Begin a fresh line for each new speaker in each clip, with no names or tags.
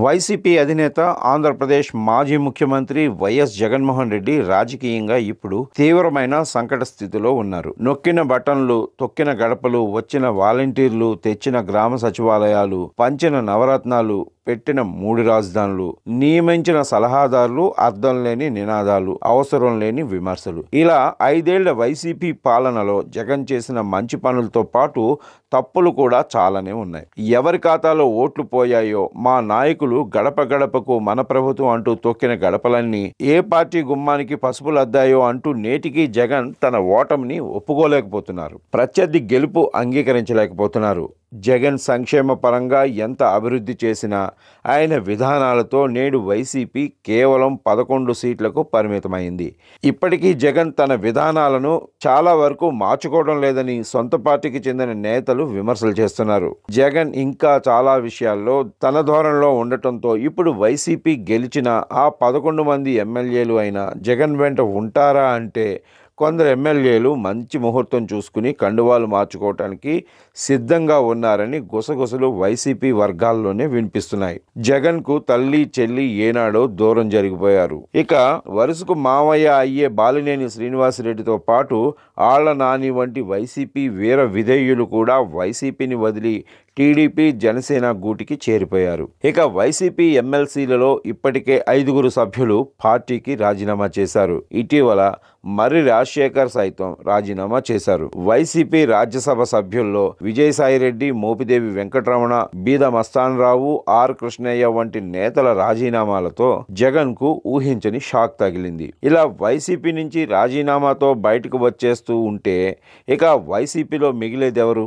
YCP అధినేత ఆంధ్రప్రదేశ్ మాజీ ముఖ్యమంత్రి వైఎస్ జగన్మోహన్ రెడ్డి రాజకీయంగా ఇప్పుడు తీవ్రమైన సంకట స్థితిలో ఉన్నారు. నొక్కిన బటన్లు, తొక్కిన గడపలు, వచ్చిన వాలంటీర్లు, తెచ్చిన గ్రామ సచివాలయాలు, పంచిన నవరత్నాలు, పెట్టిన 3 రాజధానులు, నియమించిన సలహాదారులు, అర్థం లేని నినాదాలు, అవసరం లేని విమర్శలు, ఇలా 5 ఏళ్ల వైసీపీ పాలనలో జగన్ చేసిన మంచి పనులతో పాటు తప్పులు కూడా చాలానే ఉన్నాయి. ఎవరి ఖాతాలో ఓట్లు పోయాయో, మా నాయకులు గడప గడపకు మన ప్రభుత్వం అంటూ తొక్కిన గడపలన్నీ ఏ పార్టీ గుమ్మానికి పసుపులు అద్దాయో అంటూ నేటికి జగన్ తన ఓటమిని ఒప్పుకోలేకపోతున్నారు. ప్రత్యర్థి గెలుపు అంగీకరించలేకపోతున్నారు. జగన్ సంక్షేమ పరంగా ఎంత అభివృద్ధి చేసినా ఆయన విధానాలతో నేడు వైసీపీ కేవలం 11 సీట్లకు పరిమితమైంది. ఇప్పటికీ జగన్ తన విధానాలను చాలా వరకు మార్చుకోవడం లేదని సొంత పార్టీకి చెందిన నేతలు విమర్శలు చేస్తున్నారు. జగన్ ఇంకా చాలా విషయాల్లో తన ధోరణిలో ఉండటంతో ఇప్పుడు వైసీపీ గెలిచిన ఆ 11 మంది ఎమ్మెల్యేలు అయినా జగన్ వెంట ఉంటారా అంటే కొందరు ఎమ్మెల్యేలు మంచి ముహూర్తం చూసుకుని కండువాలు మార్చుకోవటానికి సిద్ధంగా ఉన్నారని గుసగుసలు వైసీపీ వర్గాల్లోనే వినిపిస్తున్నాయి. జగన్కు తల్లి చెల్లి ఏనాడో దూరం జరిగిపోయారు. ఇక వరుసకు మావయ్య అయ్యే బాలినేని శ్రీనివాసరెడ్డితో పాటు ఆళ్ల నాని వంటి వైసీపీ వీర విధేయులు కూడా వైసీపీని వదిలి టీడీపీ జనసేన గూటికి చేరిపోయారు. ఇక వైసీపీ ఎమ్మెల్సీలలో ఇప్పటికే 5 సభ్యులు పార్టీకి రాజీనామా చేశారు. ఇటీవల మర్రి రాజశేఖర్ సైతం రాజీనామా చేశారు. వైసీపీ రాజ్యసభ సభ్యుల్లో విజయసాయిరెడ్డి, మోపిదేవి వెంకటరమణ, బీద మస్తానరావు, ఆర్ కృష్ణయ్య వంటి నేతల రాజీనామాలతో జగన్ కు ఊహించని షాక్ తగిలింది. ఇలా వైసీపీ నుంచి రాజీనామాతో బయటకు వచ్చేస్తూ ఉంటే ఇక వైసీపీలో మిగిలేదెవరు?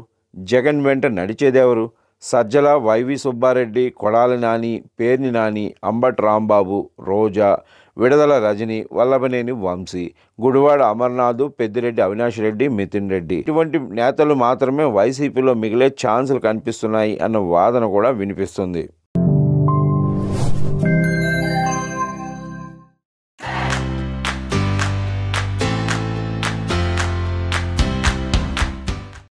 జగన్ వెంట నడిచేదెవరు? సజ్జల, వైవి సుబ్బారెడ్డి, కొడాలి నాని, పేర్ని నాని, అంబటి రాంబాబు, రోజా, విడదల రజని, వల్లభనేని వంశీ, గుడివాడ అమర్నాథ్, పెద్దిరెడ్డి అవినాష్ రెడ్డి, మితిన్ రెడ్డి ఇటువంటి నేతలు మాత్రమే వైసీపీలో మిగిలే ఛాన్సులు కనిపిస్తున్నాయి అన్న వాదన కూడా వినిపిస్తుంది.